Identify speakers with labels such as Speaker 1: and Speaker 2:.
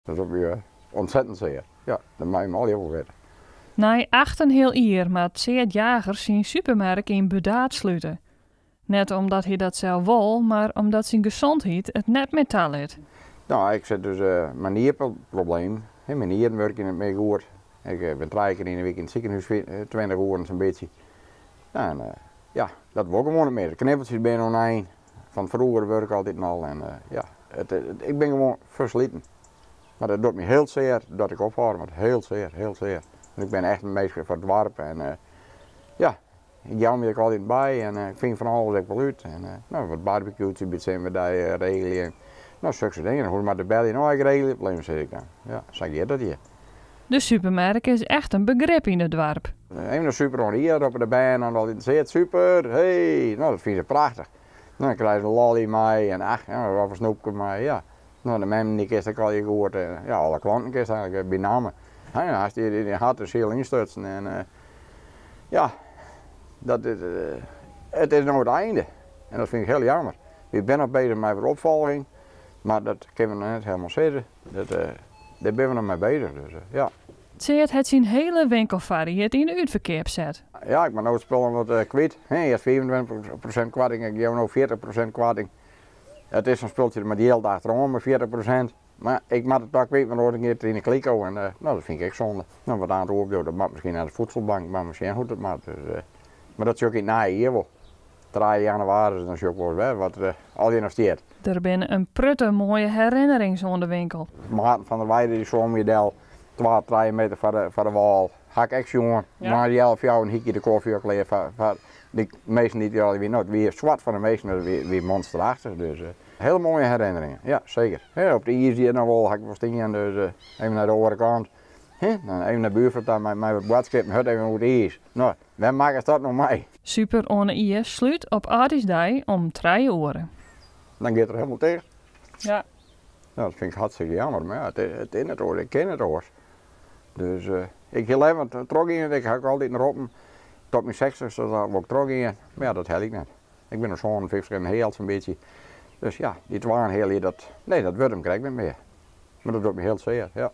Speaker 1: Dat is ook weer ontzettend zeer. Ja, dat maakt me al heel veel weten.
Speaker 2: Na 8,5 jaar maakt Seert Jagers zijn supermarkt in Bedaat sluiten. Net omdat hij dat zelf wil, maar omdat zijn gezondheid het net meer taalt.
Speaker 1: Nou, ik zit dus mijn nierprobleem. Mijn nieren werken niet meer goed. Ik ben 3 keer in de week in het ziekenhuis, 20 uur zo'n beetje. En ja, dat wil ik gewoon niet meer. De knippeltjes ben oneen. Van vroeger werk ik altijd al. En ja, ik ben gewoon versleten. Maar dat doet me heel zeer dat ik ophoud, maar heel zeer, heel zeer. En ik ben echt een meisje voor het dorp en ja, ik jou me er altijd bij en ik vind van alles ik wel uit. En nou, wat barbecues zijn we daar regelen. Nou, zulke dingen. Hoe maar de bel je nou regelen, blijven zeg ik dan. Ja, zeg je dat hier.
Speaker 2: De supermarkt is echt een begrip in het dorp.
Speaker 1: Even een super hier op de baan en altijd zegt super, hey, nou dat vind je prachtig. Nou, dan krijg je een lolly mee en ach, ja, wat voor snoepje mee, ja. Nou, de mensen die kist ik al je gehoord, ja, alle klanten kist eigenlijk bij namen. Ja, als die hart is heel instorten en ja, het is nou het einde. En dat vind ik heel jammer. Ik ben nog bezig met de opvolging, maar dat kunnen we nog niet helemaal zeggen. Daar ben we nog mee bezig, dus ja.
Speaker 2: Seert het zijn hele winkelvariëteit in uitverkeer zet.
Speaker 1: Ja, ik ben nou het spullen wat kwijt. Je hebt 25% korting, ik geef nu 40% korting. Het is een spultje met die hele dag erom, met 40%. Maar ik mag het ook weten, want dan word ik in de kliko en nou, dat vind ik zonde. Nou, wat aan het opdoen, dat mag misschien naar de voedselbank, maar misschien goed het mag. Dus, maar dat is ook in na hier wel. 3 januari, dan is ook wel weer wat al die nog steeds.
Speaker 2: Er binnen een prutte mooie herinnering aan de winkel.
Speaker 1: Maarten van der Weijden, die zo'n model, 2-3 meter van de wal. Hak ik jongen, maar die 11 jaar een hikje de koffie ook leer van die meesten die al weer zwart van de meesten, weer monsterachtig. Dus hele mooie herinneringen, ja zeker. Ja, op de IS hier nog wel, had ik wel staan, dus even naar de andere kant. Dan even naar de buurvrouw met wat boodschappen, hut even hoe het is. Nou, wij maken dat nog mee.
Speaker 2: Super Onne IS sluit op Artisdij om 3 uur.
Speaker 1: Dan gaat er helemaal tegen.
Speaker 2: Ja.
Speaker 1: Nou, dat vind ik hartstikke jammer, maar ja, het is het hoor, ik ken het hoor. Dus ik heel even trok in, ik ga altijd naar open. Tot mijn 60ste, dus daar word ik trok in. Maar ja, dat hel ik net. Ik ben nog zo'n 50 en heel zo'n beetje. Dus ja, die 2 heel hier, nee, dat wordt hem krijg ik niet meer. Maar dat doet me heel zeer, ja.